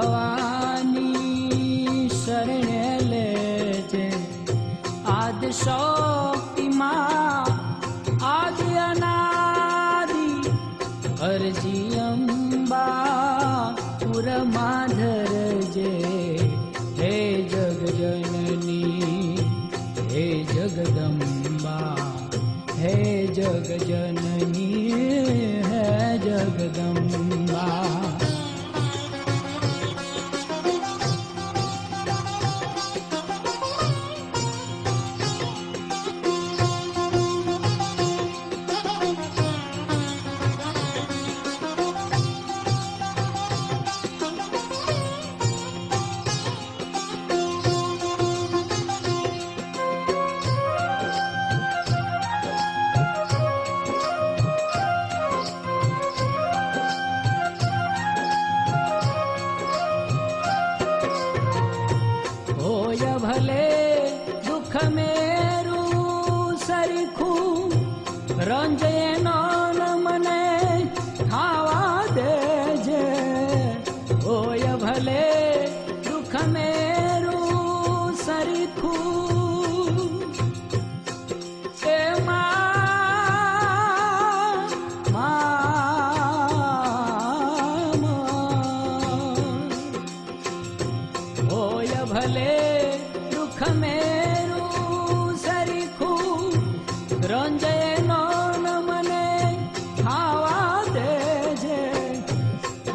ભવાની શરણે લેજે આદિ શક્તિમાં આદિ અનાદિ અરજી અંબા પુરમાં ધરજે હે જગજનની હે જગદંબા હે જગજનની હે જગદંબા ભલે દુઃખ મેરું સરખું રંજે નોન મને ખાવા દેજે હોય ભલે દુઃખ મેરું સરખું હોય ભલે મેરું સરખું રંજે નોન મને ખાવા દેજે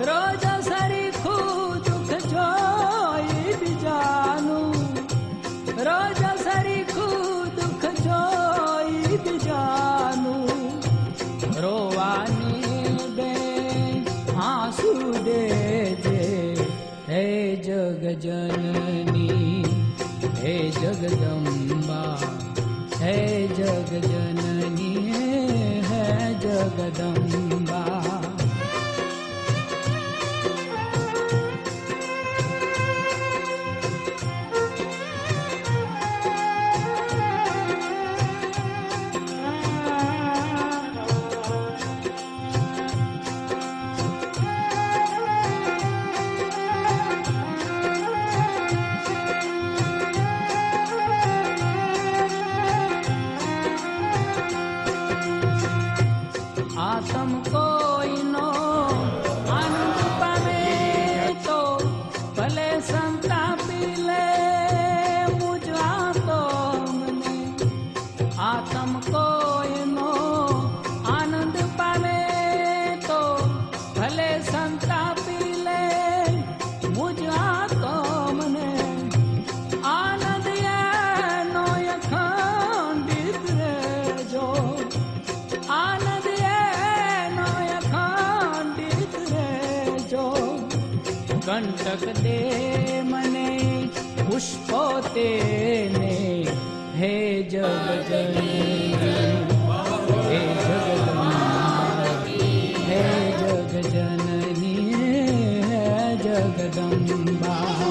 રોજ સરખું દુઃખ જોઈ બીજાનું રોજ સરખું દુઃખ જોઈ બીજાનું રોવાની બે આંસુ દેજે હે જગજનની હે જગદંબા હે જગજનની હે જગદંબા આતમ કોઈનો આનંદ પામે તો ભલે સંતાપી લે મુજવા તો મને આતમ કોઈનો આનંદ પામે તો ભલે સંતાપી લે મુજવા તો મને આનંદ એનો અખંડિત રહેજો આનંદ કંટક દે મને પુષ્પો તેને હે જગજનની હે જગદંબા હે જગજનની હે જગદંબા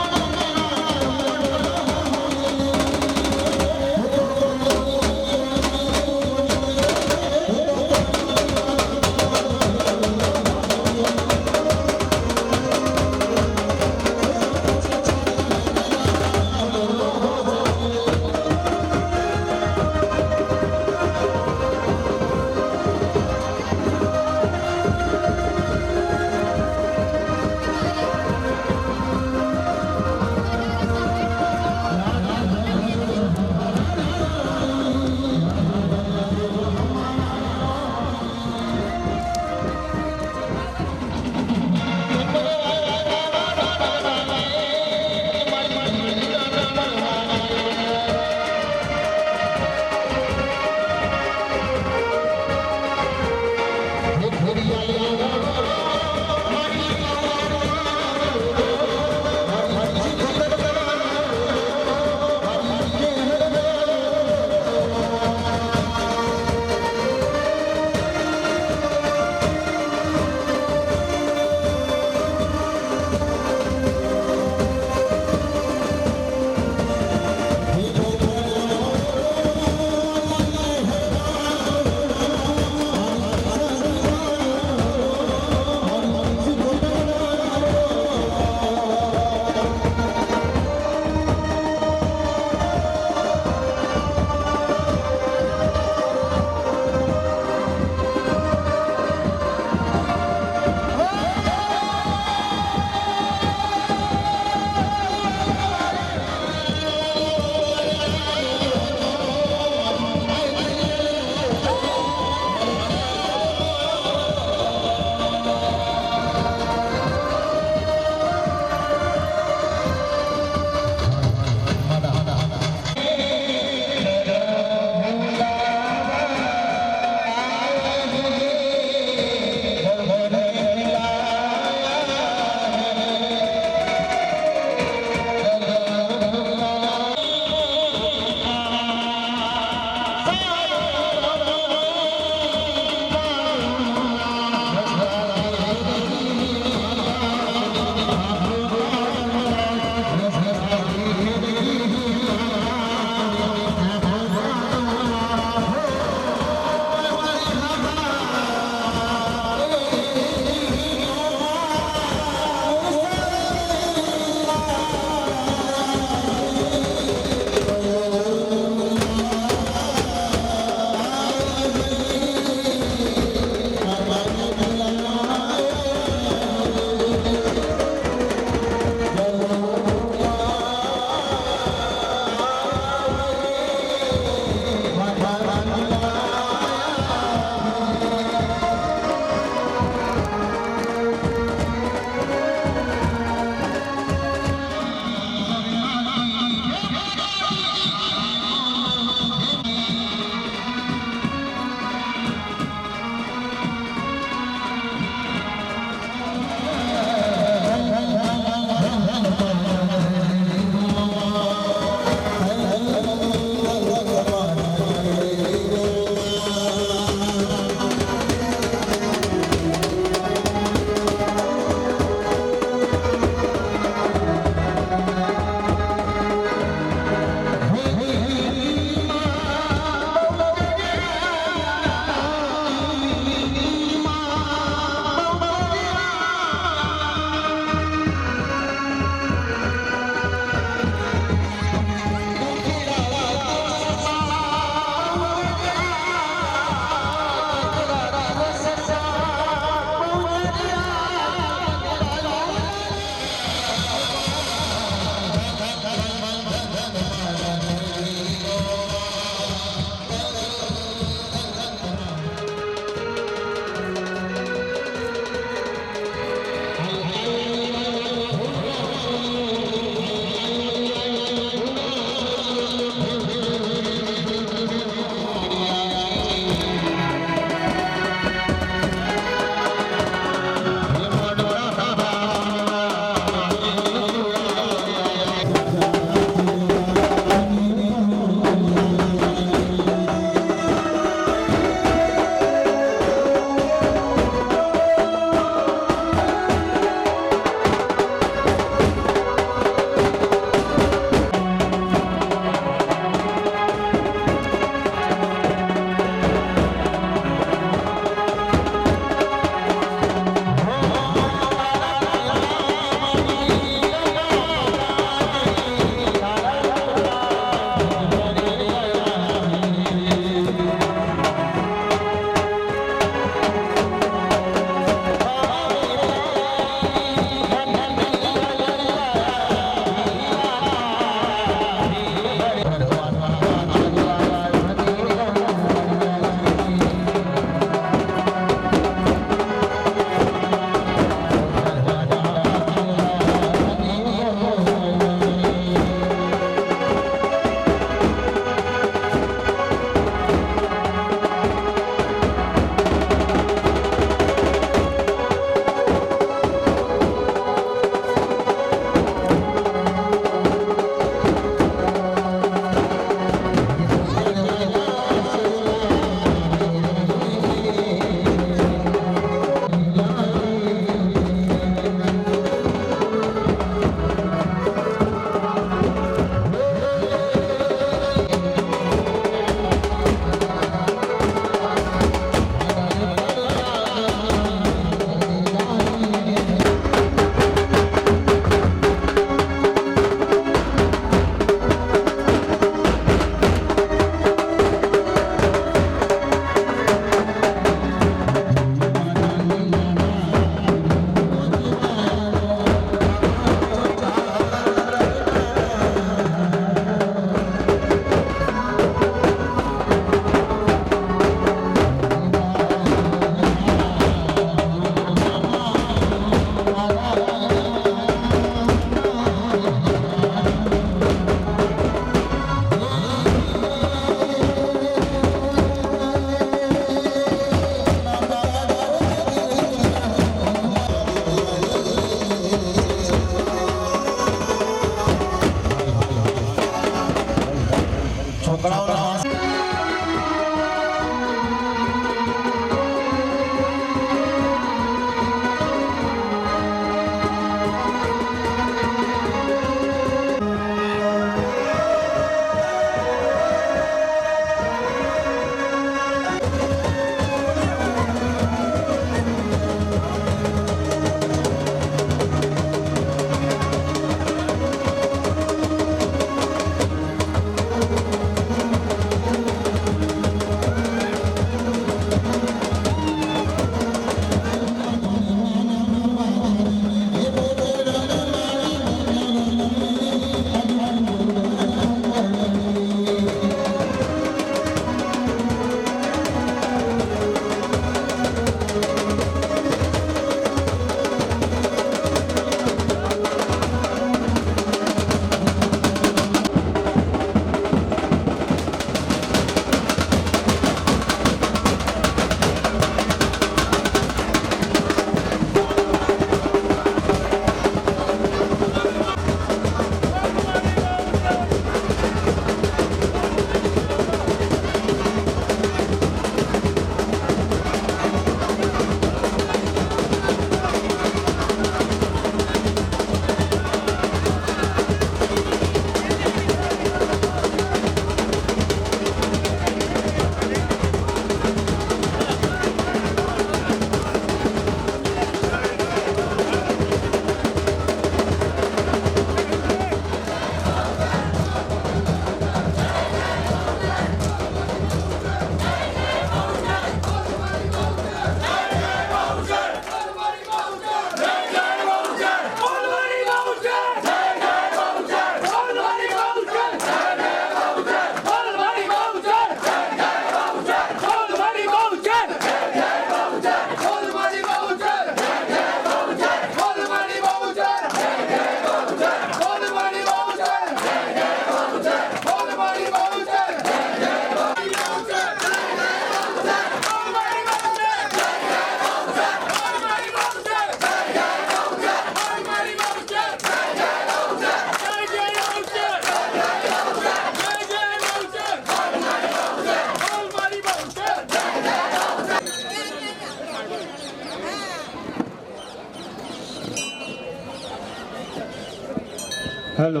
હેલો,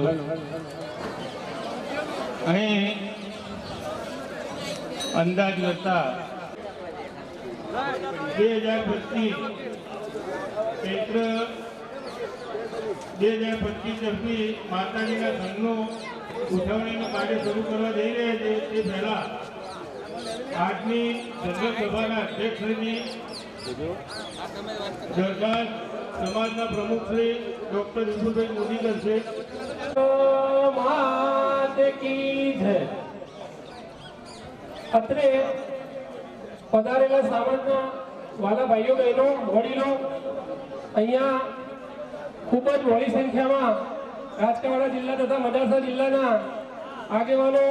અહીં અંદાજ કરતા 2025 ચૈત્ર 2025 તરફી માતાજીના સંઘનું ઉજવણીનું કાર્ય શરૂ કરવા જઈ રહ્યા છે. તે પહેલા આજની જનરલ સભાના અધ્યક્ષશ્રીની દરખાસ્ત સમાજના પ્રમુખ શ્રી ડોક્ટર વિપુલભાઈ મોદી કરશે. અત્રે પધારેલા સમાજના વાલા ભાઈઓ બહેનો વડીલો, અહીંયા ખૂબ જ મોટી સંખ્યામાં રાજકાવાડા જિલ્લા તથા મદાસા જિલ્લાના આગેવાનો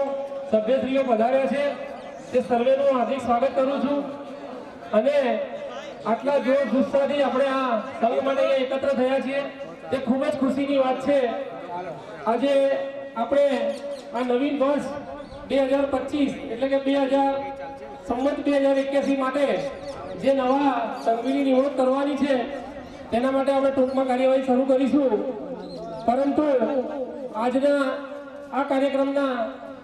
સભ્યશ્રીઓ પધાર્યા છે. તે સર્વેનું હાર્દિક સ્વાગત કરું છું. અને આટલા જોર જુસ્સાથી આપણે આ સંઘ માટે એકત્ર થયા છીએ તે ખૂબ જ ખુશીની વાત છે. આજે આપણે આ નવીન વર્ષ 2025 એટલે કે 2021 માટે જે નવા સંઘની નિમણૂક કરવાની છે તેના માટે આપણે ટૂંકમાં કાર્યવાહી શરૂ કરીશું. પરંતુ આજના આ કાર્યક્રમના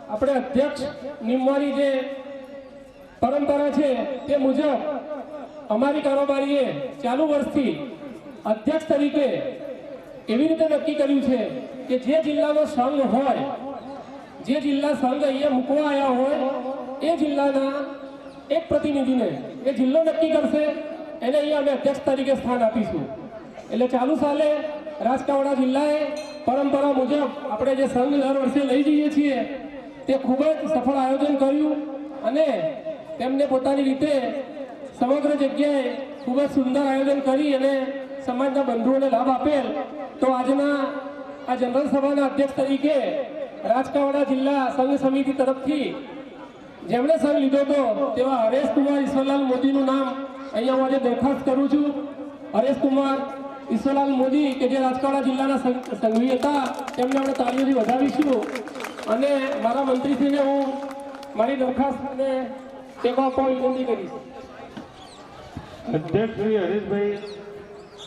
આપણે અધ્યક્ષ નિમવાની જે પરંપરા છે તે મુજબ અમારી કારોબારીએ ચાલુ વર્ષથી અધ્યક્ષ તરીકે એવી રીતે નક્કી કર્યું છે કે જે જિલ્લાનો સંઘ હોય, જે જિલ્લા સંઘ અહીંયા મૂકવા આવ્યા હોય એ જિલ્લાના એક પ્રતિનિધિને એ જિલ્લો નક્કી કરશે, એને અહીંયા અમે અધ્યક્ષ તરીકે સ્થાન આપીશું. એટલે ચાલુ સાલે રાજકાવાડા જિલ્લાએ પરંપરા મુજબ આપણે જે સંઘ દર વર્ષે લઈ જઈએ છીએ તે ખૂબ જ સફળ આયોજન કર્યું અને તેમને પોતાની રીતે સમગ્ર જગ્યાએ ખૂબ જ સુંદર આયોજન કરી અને સમાજના બંધુઓને લાભ આપેલ. તો આજના આ જનરલ સભાના અધ્યક્ષ તરીકે રાજકાવાડા જિલ્લા સંઘ સમિતિ તરફથી જેમણે સંઘ લીધો હતો તેવા હરેશકુમાર ઈશ્વરલાલ મોદીનું નામ અહીંયા હું આજે દરખાસ્ત કરું છું. હરેશકુમાર ઈશ્વરલાલ મોદી કે જે રાજકાવાડા જિલ્લાના સંઘવી હતા, તેમને આપણે તાળીઓથી વધાવીશું. અને મારા મંત્રીશ્રીને હું મારી દરખાસ્તને ટેકો આપવા વિનંતી કરીશ. અધ્યક્ષ શ્રી હરીશભાઈ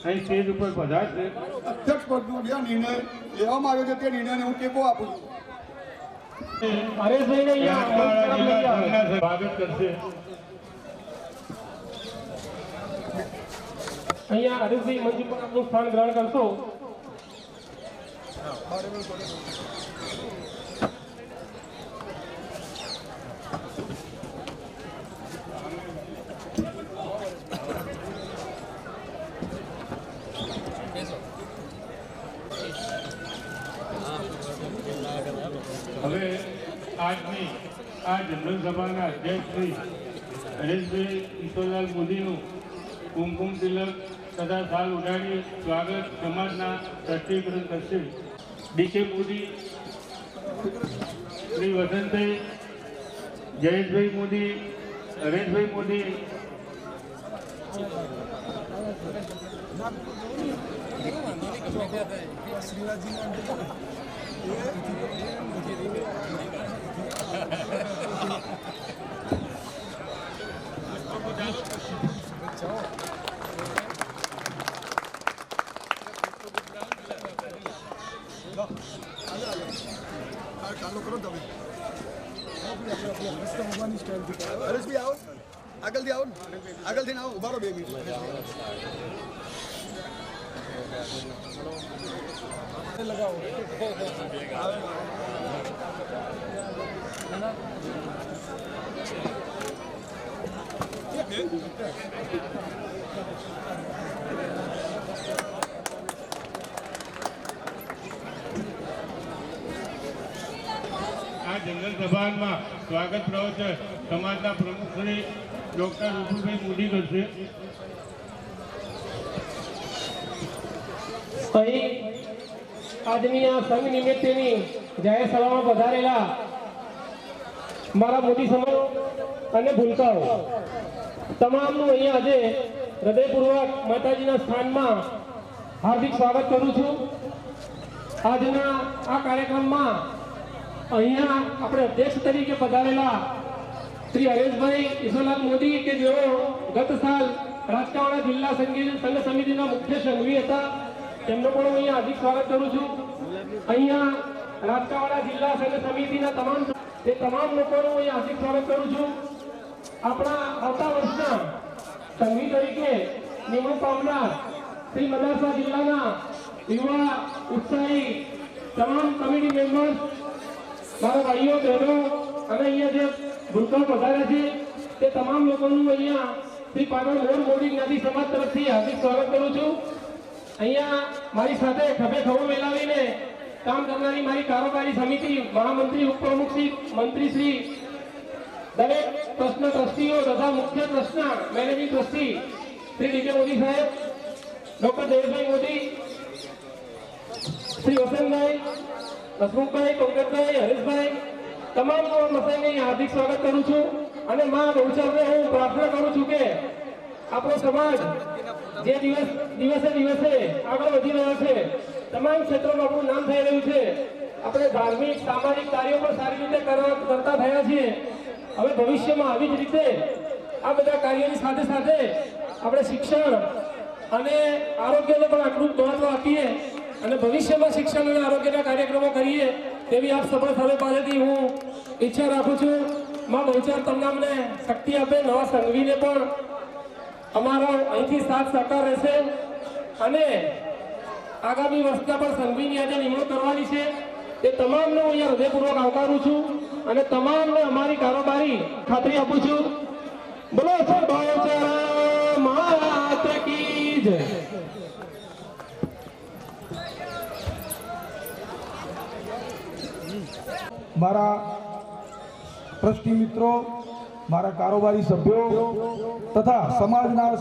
અહીં સ્ટેજ ઉપર પધારશે. અધ્યક્ષ પદનો જે નિર્ણય લેવામાં આવ્યો છે તે નિર્ણયને હું ટેકો આપું છું. હરેશભાઈને રાજકાવાડા જિલ્લા સંઘના સ્વાગત કરશે. અહીંયા હરેશભાઈ મંચ પર આપનું સ્થાન ગ્રહણ કરશો. હવે આજની આ જનરલ સભાના અધ્યક્ષ શ્રી હરેશભાઈ ઈશ્વરલાલ મોદીનું કુમકુમ તિલક તથા સાલ ઉડાડી સ્વાગત સમાજના ટ્રસ્ટીકરણ કરશે. ડીકે મોદી, શ્રી વસંતભાઈ, જયેશભાઈ મોદી, હરેશભાઈ મોદી, ચાલુ કરો તમે. હરેશભાઈ આવો, આગળથી આવો, આગળથી આવો, ઉભા રહો 2 મિનિટ. લગાવો. આ જનરલ સભામાં સ્વાગત પ્રવચન સમાજના પ્રમુખ શ્રી ડોક્ટર વિપુલભાઈ મોદી કરશે. અહીં આજની આ સંઘ નિમિત્તેની જાહેર સભામાં પધારેલા મારા મોદી સમાજ અને ભૂલકાઓ તમામનું અહીંયા આજે હૃદયપૂર્વક માતાજીના સ્થાનમાં હાર્દિક સ્વાગત કરું છું. આજના આ કાર્યક્રમમાં અહીંયા આપણે અધ્યક્ષ તરીકે પધારેલા શ્રી હરેશભાઈ ઈશ્વરલાલ મોદી કે જેઓ ગત સાલ રાજકાવાડા જિલ્લા સંઘ સમિતિના મુખ્ય સંઘવી હતા, તેમનો પણ હું અહીંયા હાર્દિક સ્વાગત કરું છું. અહીંયા રાજકાવાડા જિલ્લા સંઘ સમિતિના તમામ લોકોનું અહીંયા હાર્દિક સ્વાગત કરું છું. આપણા આવતા વર્ષના સંઘી તરીકે નિમણૂક પામનાર શ્રી મદારસા જિલ્લાના યુવા ઉત્સાહી તમામ કમિટી મેમ્બર્સ, મારા ભાઈઓ બહેનો અને અહીંયા જે વૃદ્ધો પધાર્યા છે તે તમામ લોકોનું અહીંયા શ્રી પાટણ મોડ મોડી જ્ઞાતિ સમાજ તરફથી હાર્દિક સ્વાગત કરું છું. અહીંયા મારી સાથે ખભે ખભો મિલાવીને કામ કરનારી મારી કારોબારી સમિતિ, મહામંત્રી, ઉપપ્રમુખ શ્રી, મંત્રી શ્રી, દરેક પ્રશ્ન ટ્રસ્ટીઓ તથા મુખ્ય ટ્રસ્ટના મેનેજિંગ ટ્રસ્ટી શ્રી ડીકે મોદી સાહેબ, ડોક્ટર જયેશભાઈ મોદી, શ્રી વસંતભાઈ, હસમુખભાઈ, પંકજભાઈ, હરેશભાઈ, તમામ મસાઈને હાર્દિક સ્વાગત કરું છું. અને માં ગૌચરને હું પ્રાર્થના કરું છું કે આપણો સમાજ જે દિવસે દિવસે આગળ વધી રહ્યો છે, તમામ ક્ષેત્રોમાં આપણું નામ થઈ રહ્યું છે, આપણે ધાર્મિક સામાજિક કાર્યો પણ સારી રીતે કરતા થયા છીએ. હવે ભવિષ્યમાં આવી જ રીતે આ બધા કાર્યોની સાથે સાથે આપણે શિક્ષણ અને આરોગ્યને પણ આટલું મહત્વ આપીએ અને ભવિષ્યમાં શિક્ષણ અને આરોગ્યના કાર્યક્રમો કરીએ તેવી આપ સફળ સર્વે પાસેથી હું ઈચ્છા રાખું છું. માં બહુચર તમને અમને શક્તિ આપે, નવા સંઘવીને પણ અમારો અહીંથી સાથ સહકાર રહેશે અને આગામી વર્ષના પણ સંઘવીની આજે નિમણૂક કરવાની છે તે તમામને હું અહીંયા હૃદયપૂર્વક આવકારું છું અને તમામને અમારી કારોબારી ખાતરી આપું છું. બોલો સર બહુચર માત કી જય. મારા ટ્રસ્ટી મિત્રો, મારા કારોબારી સભ્યો તથા સમાજના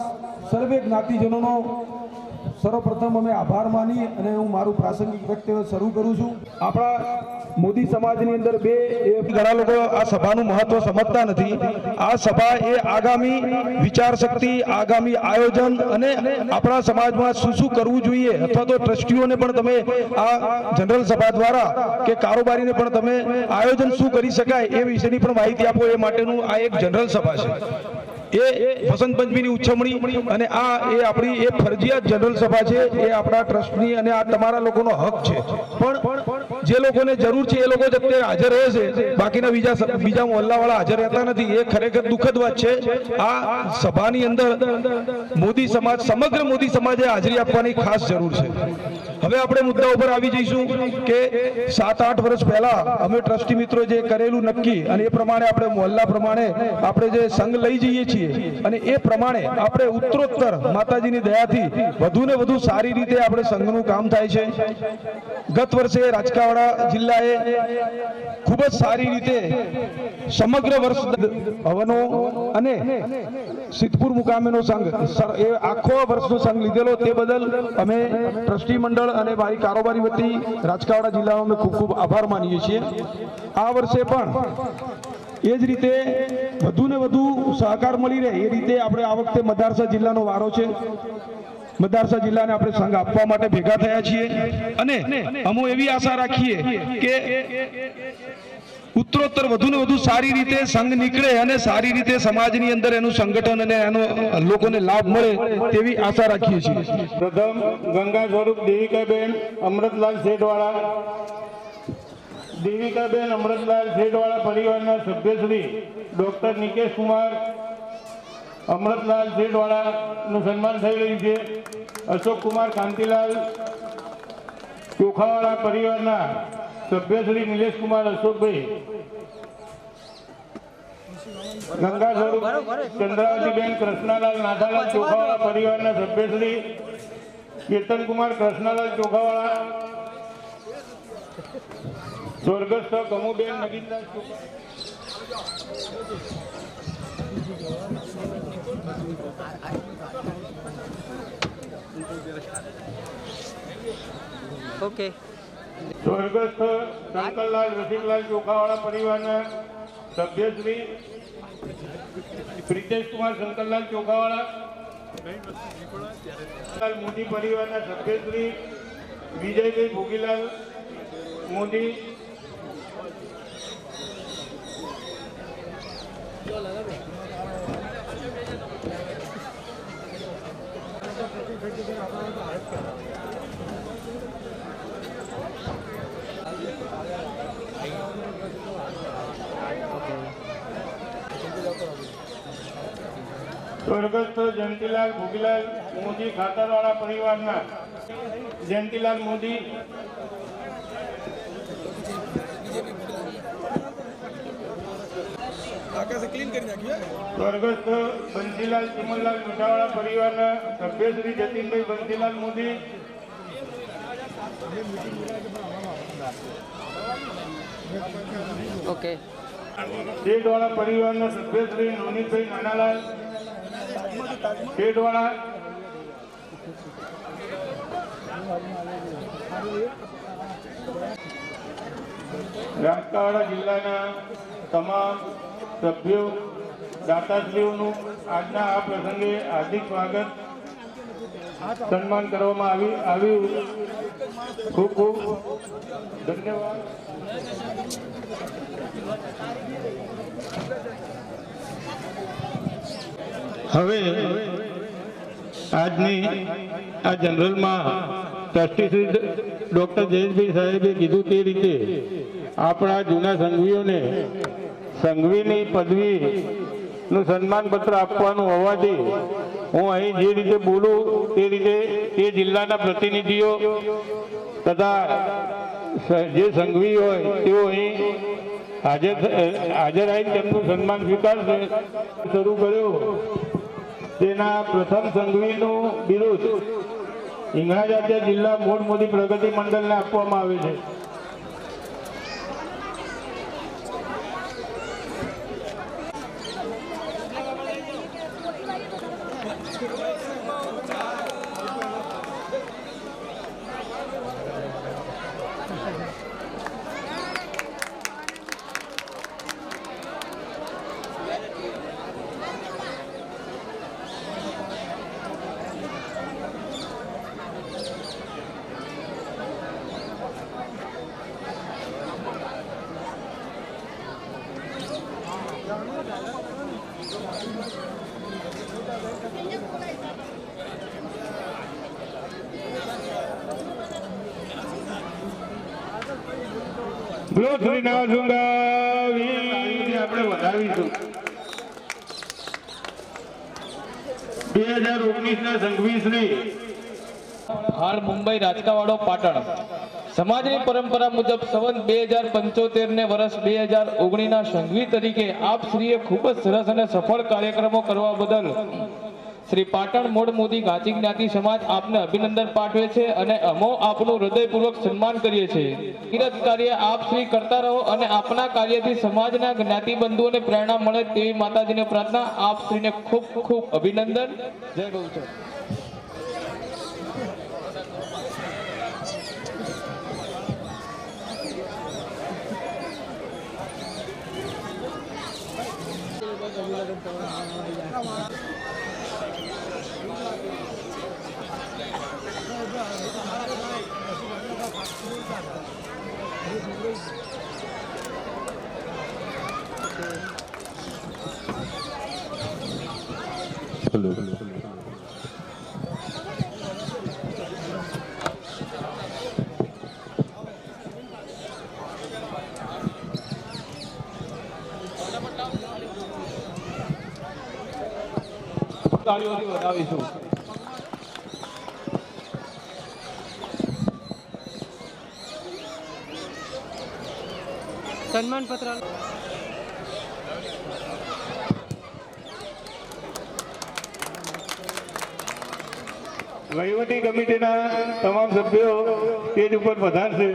સર્વે જ્ઞાતિજનોનો સર્વપ્રથમ અમે આભાર માની અને હું મારું પ્રાસંગિક વક્તવ્ય શરૂ કરું છું. આપણા મોદી સમાજની અંદર ઘણા લોકો આ સભાનું મહત્વ સમજતા નથી. આ સભા એ આગામી વિચાર શક્તિ, આગામી આયોજન અને આપણા સમાજમાં શું શું કરવું જોઈએ અથવા તો ટ્રસ્ટીઓને પણ તમે આ જનરલ સભા દ્વારા કે કારોબારીને પણ તમે આયોજન શું કરી શકાય એ વિશેની પણ માહિતી આપો એ માટેનું આ એક જનરલ સભા છે. એ વસંત પંચમીની ઉજવણી અને આ એ આપણી એ ફરજિયાત જનરલ સભા છે. એ આપણા ટ્રસ્ટની અને આ તમારા લોકોનો હક છે. પણ જે લોકોને જરૂર છે એ લોકો જ અત્યારે હાજર રહે છે, બાકીના બીજા મોહલ્લાવાળા હાજર રહેતા નથી. એ ખરેખર દુઃખદ વાત છે. આ સભાની અંદર મોદી સમાજ, સમગ્ર મોદી સમાજે હાજરી આપવાની ખાસ જરૂર છે. હવે આપણે મુદ્દા ઉપર આવી જઈશું કે 7-8 વર્ષ પહેલા અમે ટ્રસ્ટી મિત્રો જે કરેલું નક્કી અને એ પ્રમાણે આપણે મોહલ્લા પ્રમાણે આપણે જે સંઘ લઈ જઈએ છીએ અને એ પ્રમાણે આપણે ઉત્તરોત્તર માતાજીની દયાથી વધુ ને વધુ સારી રીતે આપણે સંઘનું કામ થાય છે. ગત વર્ષે રાજકાવાડા જિલ્લાએ ખૂબ જ સારી રીતે સમગ્ર વર્ષ હવનો અને સિદ્ધપુર મુકામેનો સંઘ એ આખો વર્ષનો સંઘ લીધેલો તે બદલ અમે ટ્રસ્ટી મંડળ અને મારી કારોબારી વતી રાજકાવાડા જિલ્લાનો અમે ખૂબ ખૂબ આભાર માનીએ છીએ. આ વર્ષે પણ એ જ રીતે વધુ ને વધુ સહકાર મળી રહે એ રીતે આપણે આ વખતે મદારસા જિલ્લાનો વારો છે. મદારસા જિલ્લાને આપણે સંઘ આપવા માટે ભેગા થયા છીએ અને અમે એવી આશા રાખીએ કે ઉત્તરોત્તર વધુ ને વધુ સારી રીતે સંઘ નીકળે અને સારી રીતે સમાજની અંદર એનું સંગઠન અને એનો લોકોને લાભ મળે તેવી આશા રાખીએ છીએ. પ્રથમ ગંગા સ્વરૂપ દેવિકાબેન અમૃતલાલ શેઠવાળા, દેવિકાબેન અમૃતલાલ શેઠવાળા પરિવારના સભ્ય શ્રી ડોક્ટર નિકેશ કુમાર અમૃતલાલ શેઠવાળાનું સન્માન થઈ રહ્યું છે. અશોક કુમાર કાંતિલાલ ચોખાવાળા પરિવારના સભ્ય શ્રી નિલેશ કુમાર અશોકભાઈ, ગંગા સ્વરૂપ ચંદ્રાવતીબેન કૃષ્ણાલાલ નાથાલાલ ચોખાવાળા પરિવારના સભ્ય શ્રી કેતનકુમાર કૃષ્ણાલાલ ચોખાવાળા, સ્વર્ગસ્થ કમુબેન નગીનદાસ ઓકે. સ્વર્ગસ્થ શંકરલાલ રસિકલાલ ચોખાવાળા પરિવારના સભ્ય શ્રી પ્રિતેશ કુમાર શંકરલાલ ચોખાવાળા, મોદી પરિવારના સભ્ય શ્રી વિજયભાઈ ભોગીલાલ મોદી, સ્વર્ગસ્થ જયંતિલાલ ભોગીલાલ મોદી ખાતરવાળા પરિવારના જયંતિલાલ મોદી ક્લીન કરી નાખ્યું સ્વર્ગસ્થ બંસીલાલ ચિમનલાલ મીઠાવાળા પરિવારના સભ્ય શ્રી જતીનભાઈ બંસીલાલ મોદી ઓકે શેઠવાળા પરિવારના સભ્ય શ્રી નવનીતભાઈ નાનાલાલ શેઠવાળા રામકાવાડા જિલ્લાના તમામ સભ્યો દાતાશ્રીઓનું આજના આ પ્રસંગે હાર્દિક સ્વાગત સન્માન કરવામાં આવ્યું ખૂબ ખૂબ ધન્યવાદ. હવે આજની આ જનરલમાં ટ્રસ્ટી શ્રી ડૉક્ટર જયેશભાઈ સાહેબે કીધું તે રીતે આપણા જૂના સંઘવીઓને સંઘવીની પદવીનું સન્માનપત્ર આપવાનું હોવાથી હું અહીં જે રીતે બોલું તે રીતે તે જિલ્લાના પ્રતિનિધિઓ તથા જે સંઘવી હોય તેઓ અહીં હાજર આવીને તેમનું સન્માન સ્વીકારશે. શરૂ કર્યો તેના પ્રથમ સંઘવીનું બિરુદ હિંગળાજ જિલ્લા મોડ મોદી પ્રગતિ મંડળને આપવામાં આવે છે. આપણે વધાવીશું 2019 સંઘવી શ્રી હાલ મુંબઈ રાજકાવાડો પાટણ સમાજની પરંપરા મુજબ સંવત 2075 ને વર્ષ 2019 ના સંઘવી તરીકે આપ શ્રીએ ખૂબ જ સરસ અને સફળ કાર્યક્રમો કરવા બદલ શ્રી પાટણ મોડ મોદી ગાંચી જ્ઞાતિ સમાજ આપને અભિનંદન પાઠવે છે અને અમો આપનું હૃદયપૂર્વક સન્માન કરીએ છીએ. કિરત કાર્ય આપ શ્રી કરતા રહો અને આપના કાર્યથી સમાજના જ્ઞાતિ બંધુઓને પ્રેરણા મળે તેવી માતાજીને પ્રાર્થના. આપ શ્રીને ખૂબ ખૂબ અભિનંદન. જય ગૌચર. તાળીઓથી વધાવીશું. સન્માન પત્ર વહીવટી કમિટીના તમામ સભ્યો સ્ટેજ ઉપર પધારશે.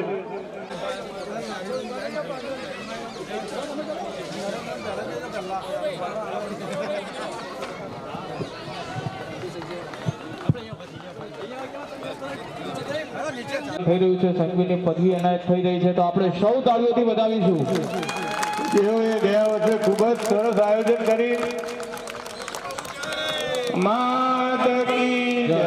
થઈ રહ્યું છે સંઘવીની પદવી એનાયત થઈ રહી છે તો આપણે સૌ તાળીઓથી વધાવીશું. તેઓએ ગયા વર્ષે ખૂબ જ સરસ આયોજન કરી માત કી જય.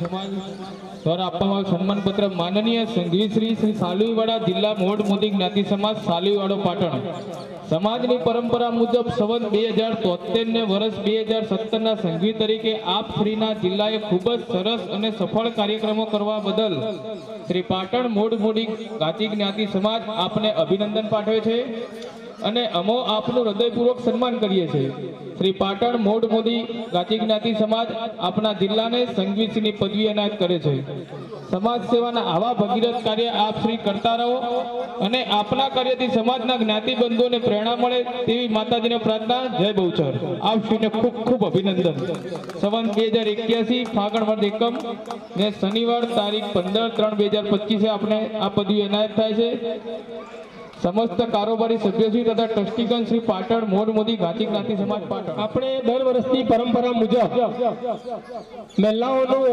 સમાજ દ્વારા આપવામાં સન્માન પત્ર માનનીય સંઘવી શ્રી સાલુઈવાડા જિલ્લા મોઢ મોદી જ્ઞાતિ સમાજ સાલુઈવાડો પાટણ. સમાજની પરંપરા મુજબ સંવત 2073 ને વર્ષ 2017 ના સંઘવી તરીકે આપ શ્રીના જિલ્લાએ ખૂબ જ સરસ અને સફળ કાર્યક્રમો કરવા બદલ શ્રી પાટણ મોઢ મોદી ગાચી જ્ઞાતિ સમાજ આપને અભિનંદન પાઠવે છે અને અમો આપનું હૃદયપૂર્વક સન્માન કરીએ છીએ. શ્રી પાટણ મોઢ મોદી ગાચી જ્ઞાતિ સમાજ આપના જિલ્લાને સંઘવીશ્રીની પદવી એનાયત કરે છે. સમાજ સેવાના આવા ભગીરથ કાર્ય આપ શ્રી કરતા રહો અને આપના કાર્યથી સમાજના જ્ઞાતિ બંધુઓને પ્રેરણા મળે તેવી માતાજીને પ્રાર્થના. જય બહુચર. આપ શ્રીને ખૂબ ખૂબ અભિનંદન. સંવત 2081 ફાગણ વદ એકમ ને શનિવાર તારીખ 15/3/2025 આપણે આ પદવી એનાયત થાય છે. સમસ્ત કારોબારી સભ્યશ્રી તથા ટ્રસ્ટીગણ શ્રી પાટણ મોઢ મોદી ગાચી જ્ઞાતિ સમાજ પાટણ. આપણે દર વર્ષની પરંપરા મુજબ મહિલાઓનું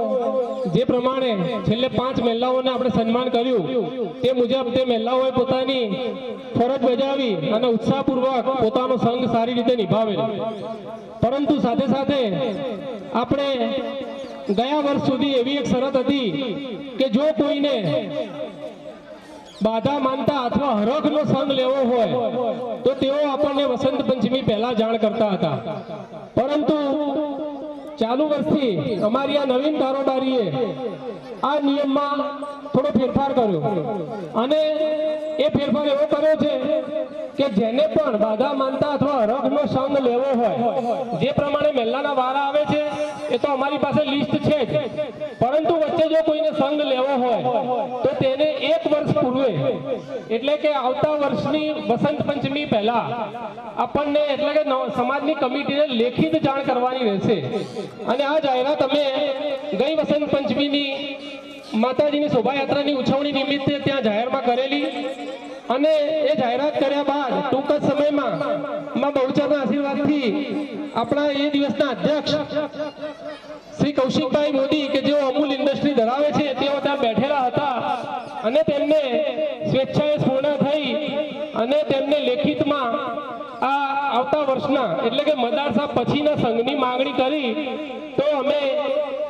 જે પ્રમાણે છેલ્લે 5 મહિલાઓને આપણે સન્માન કર્યું તે મુજબ તે મહિલાઓએ પોતાની ફરજ બજાવી અને ઉત્સાહપૂર્વક પોતાનો સંઘ સારી રીતે નિભાવેલ. પરંતુ સાથે સાથે આપણે ગયા વર્ષ સુધી એવી એક શરત હતી કે જો કોઈને બાધા માનતા અથવા હરખનો સંગ લેવો હોય તો તેઓ આપણને વસંત પંચમી પહેલા જાણ કરતા હતા. પરંતુ ચાલુ વર્ષથી અમારી આ નવીન કારોબારીએ આ નિયમમાં થોડો ફેરફાર કર્યો અને એ ફેરફાર એવો કર્યો છે કે જેને પણ બાધા માનતા અથવા હરખનો સંગ લેવો હોય જે પ્રમાણે મહિલાના વારા આવે છે એ તો અમારી પાસે લિસ્ટ છે જ, પરંતુ વચ્ચે જો કોઈને સંગ લેવો હોય તો તેને 1 વર્ષ પૂર્વે એટલે કે આવતા વર્ષની વસંત પંચમી પહેલા આપણને એટલે કે સમાજની કમિટીને લેખિત જાણ કરવાની રહેશે. અને આ જાહેરાત અમે ગઈ વસંત પંચમીની માતાજીની શોભાયાત્રાની ઉજવણી નિમિત્તે ત્યાં જાહેરમાં કરેલી અને એ જાહેરાત કર્યા બાદ ટૂંક જ સમયમાં માં બહુચરના આશીર્વાદથી આપણા એ દિવસના અધ્યક્ષ શ્રી કૌશિકભાઈ મોદી કે જેઓ અમૂલ ઇન્ડસ્ટ્રી ધરાવે છે તેઓ ત્યાં બેઠેલા હતા અને તેમને સ્વેચ્છાએ સ્ફૂર્ણ થઈ અને તેમને લેખિતમાં આ આવતા વર્ષના એટલે કે મદારસા પછીના સંઘની માંગણી કરી તો અમે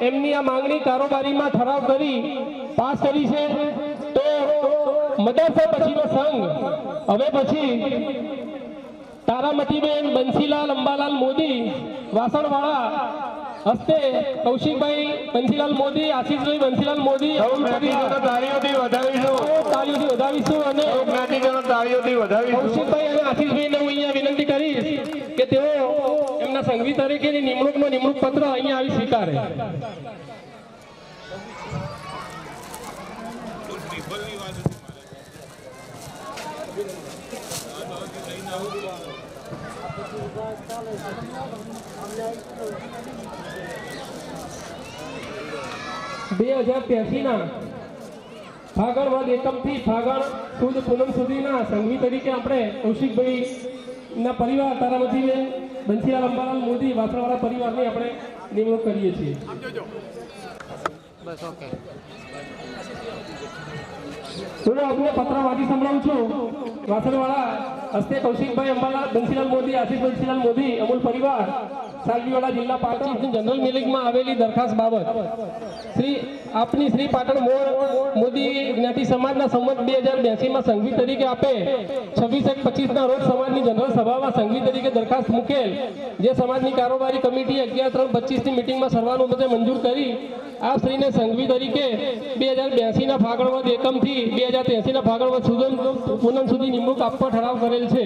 એમની આ માંગણી કારોબારીમાં ઠરાવ કરી પાસ કરી છે. તો મદારસા પછીનો સંઘ હવે પછી તારામતીબેન બંસીલાલ અંબાલાલ મોદી વાસણવાળા હસ્તે કૌશિકભાઈ બંસીલાલ મોદી, આશીષભાઈ બંસીલાલ મોદી તાળીઓથી વધાવીશું અને કૌશિકભાઈ અને આશીષભાઈને હું અહીંયા વિનંતી કરીશ કે તેઓ એમના સંઘવી તરીકેની નિમણૂક પત્ર અહીંયા આવી સ્વીકારે. બે 2083 ફાગણ વદ એકમથી ફાગણ સુદ પૂનમ સુધીના સંઘવી તરીકે આપણે કૌશિકભાઈ ના પરિવાર તારામતીબેન બંસીલાલ અંબાલાલ મોદી વાસણવાળા પરિવારની આપણે નિમણૂક કરીએ છીએ. હું આપને પત્ર વાંચી સંભળાવું છું. વાસણવાળા હસ્તે કૌશિકભાઈ અંબાલાલ બંસીલાલ મોદી, આશીષ બંસીલાલ મોદી, અમૂલ પરિવાર, સાલવીવાડા જિલ્લા પાટણ જનરલ મિલિંગમાં આવેલી દરખાસ્ત બાબત આપની શ્રી પાટણ મોદી જ્ઞાતિ સમાજના સંવત 2082 માં સંઘવી તરીકે આપે 26/1/25 ના રોજ સમાજની જનરલ સભામાં સંઘવી તરીકે દરખાસ્ત મૂકેલ, જે સમાજની કારોબારી કમિટી 11/3/25 ની મિટિંગમાં સર્વાનુમતે મંજૂર કરી આપ શ્રીને સંઘવી તરીકે 2082 ના ફાગણ વદ એકમથી 2083 ના ફાગણ વદ પૂનમ સુધી નિમણૂક આપવા ઠરાવ કરેલ છે.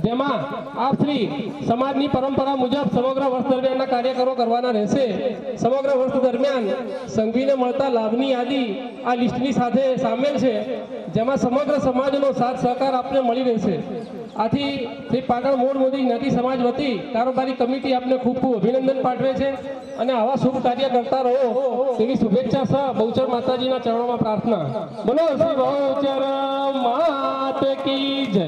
જેમાં આપ શ્રી સમાજની પરંપરા મુજબ સમગ્ર વર્ષ દરમિયાનના કાર્યક્રમો કરવાના રહેશે. સમગ્ર વર્ષ દરમિયાન સંઘવીને મળતા લાભની યાદી આ લિસ્ટની સાથે સામેલ છે, જેમાં સમગ્ર સમાજનો સાથ સહકાર આપને મળી રહેશે. આથી શ્રી પાટણ મોઢ મોદી જ્ઞાતિ સમાજ વતી કારોબારી કમિટી આપને ખૂબ ખૂબ અભિનંદન પાઠવે છે અને આવા શુભ કાર્ય કરતા રહો તેવી શુભેચ્છા સહ બહુચર માતાજીના ચરણોમાં પ્રાર્થના. બોલો શ્રી બહુચર માત કી જય.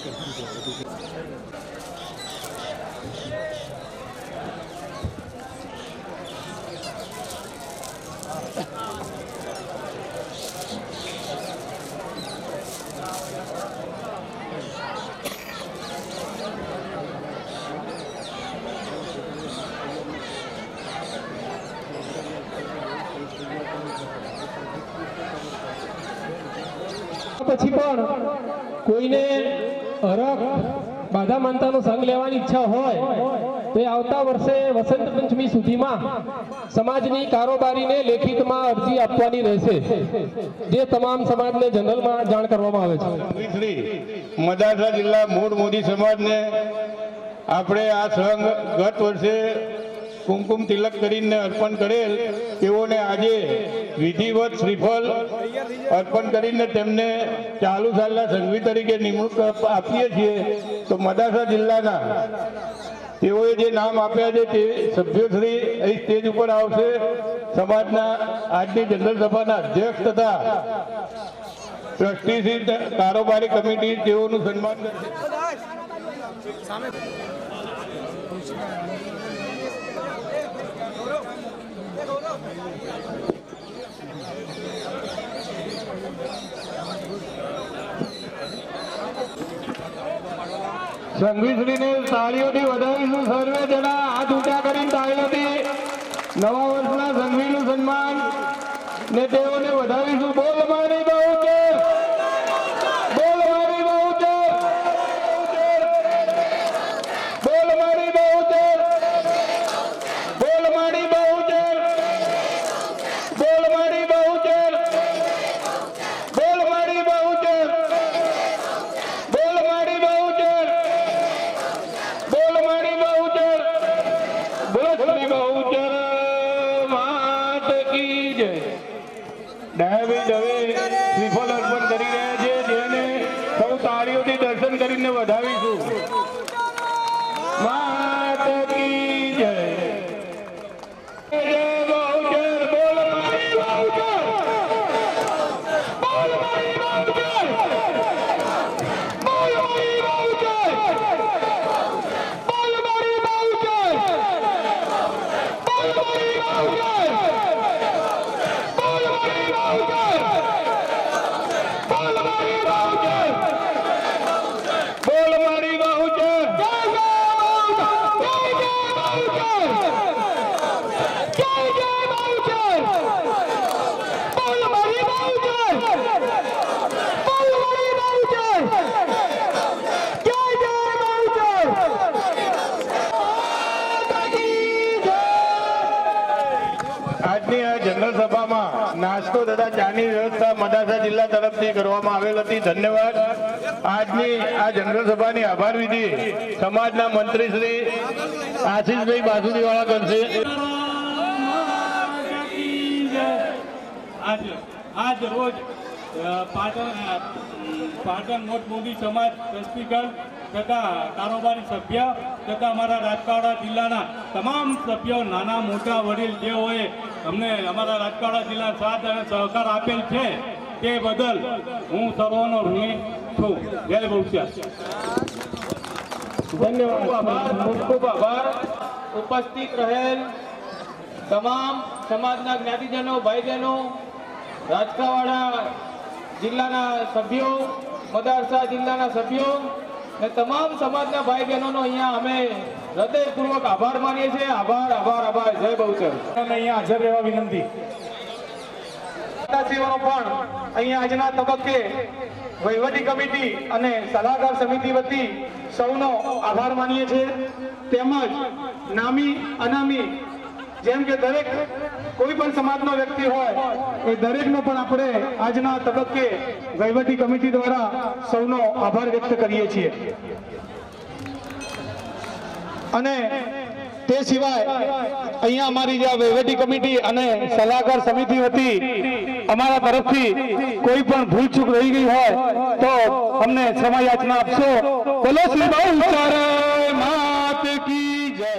પછી પણ કોઈને હરખ બાધા માનતાનો સંગ લેવાની ઈચ્છા હોય તો એ આવતા વર્ષે વસંત પંચમી સુધીમાં સમાજની કારોબારીને લેખિતમાં અરજી આપવાની રહેશે, જે તમામ સમાજને જનરલમાં જાણ કરવામાં આવે છે. શ્રી મદાસા જિલ્લા મૂળ મોદી સમાજને આપણે આ સંઘ ગત વર્ષે કુમકુમ તિલક કરીને અર્પણ કરેલ તેઓને આજે વિધિવત શ્રીફળ અર્પણ કરીને તેમને ચાલુ સાલના સંઘવી તરીકે નિમણૂક આપીએ છીએ. તો મદાસા જિલ્લાના તેઓએ જે નામ આપ્યા છે તે સભ્યોશ્રી અહીં સ્ટેજ ઉપર આવશે. સમાજના આજની જનરલ સભાના અધ્યક્ષ તથા ટ્રસ્ટીશ્રી કારોબારી કમિટી તેઓનું સન્માન કરશે. સંઘવીશ્રીને તાળીઓથી વધાવીશું. સર્વે જણા હાથ ઊંચા કરીને તાળીઓથી નવા વર્ષના સંઘવીનું સન્માન ને તેઓને વધાવીશું. બોલ મારી બહુચર, બોલ મારી બહુચર, બોલ મારી બહુચર, બોલ મારી બહુચર, બોલ મારી બહુચર, બોલ મારી બહુચર, બોલ મારી બહુચર, બોલ મારી બહુચર, બોલ શ્રી બહુચર માત કી જય. ડાબી દવે શ્રીફળ અર્પણ કરી રહ્યા છે, જેને સૌ તાળીઓથી દર્શન કરીને વધાવીશું. માત કી જય. જય બહુચર, બોલ મારી બહુચર, બોલ મારી બહુચર, બોલ મારી બહુચર, બોલ મારી બહુચર, બોલ મારી બહુચર, બોલ મારી બહુચર, બોલ મારી બહુચર, બોલ મારી બહુચર, જય જય બહુચર, જય જય બહુચર, બોલ મારી બહુચર, બોલ મારી બહુચર, જય જય બહુચર. આજની આ જનરલ સભામાં નાસ્તો તથા ચાની વ્યવસ્થા મદાસા જિલ્લા તરફથી કરવામાં આવેલ હતી. ધન્યવાદ. આજની આ જનરલ સભાની આભાર વિધિ સમાજના મંત્રી શ્રી આશીષભાઈ બાસુદીવાળા કરશે. આજ રોજ પાટણ મોટ મોદી સમાજ ટ્રસ્ટીગણ તથા કારોબારી સભ્ય તથા અમારા રાજકાવાડા જિલ્લાના તમામ સભ્યો, નાના મોટા વડીલ જેઓએ અમને અમારા રાજકાવાડા જિલ્લા સાથ અને સહકાર આપેલ છે તે બદલ હું સર્વનો ઋણી છું. જય બહુચર. ધન્યવાદ. ખૂબ ખૂબ આભાર. ઉપસ્થિત રહેલ તમામ સમાજના જ્ઞાતિજનો, ભાઈજનો, રાજકાવાડા જિલ્લાના સભ્યો, મદારસા જિલ્લાના સભ્યો ને તમામ સમાજના ભાઈ બહેનોનો અહીંયા અમે હૃદયપૂર્વક આભાર માનીએ છીએ. આભાર, આભાર, આભાર. જય બહુચર. અહીંયા હાજર રહેવા વિનંતી. પણ અહીંયા આજના તબક્કે વહીવટી કમિટી અને સલાહકાર સમિતિ વતી સૌનો આભાર માનીએ છીએ. તેમજ નામી અનામી જેમ કે દરેક કોઈ પણ સમાજનો વ્યક્તિ હોય એ દરેકનો પણ આપણે આજના તબક્કે વહીવટી કમિટી દ્વારા સૌનો આભાર વ્યક્ત કરીએ છીએ. અને તે સિવાય અહીંયા અમારી જે વહીવટી કમિટી અને સલાહકાર સમિતિ વતી અમારા તરફથી કોઈ પણ ભૂલચૂક રહી ગઈ હોય તો અમને ક્ષમા યાચના આપશો. બોલો શ્રી બહુચર માત કી જય.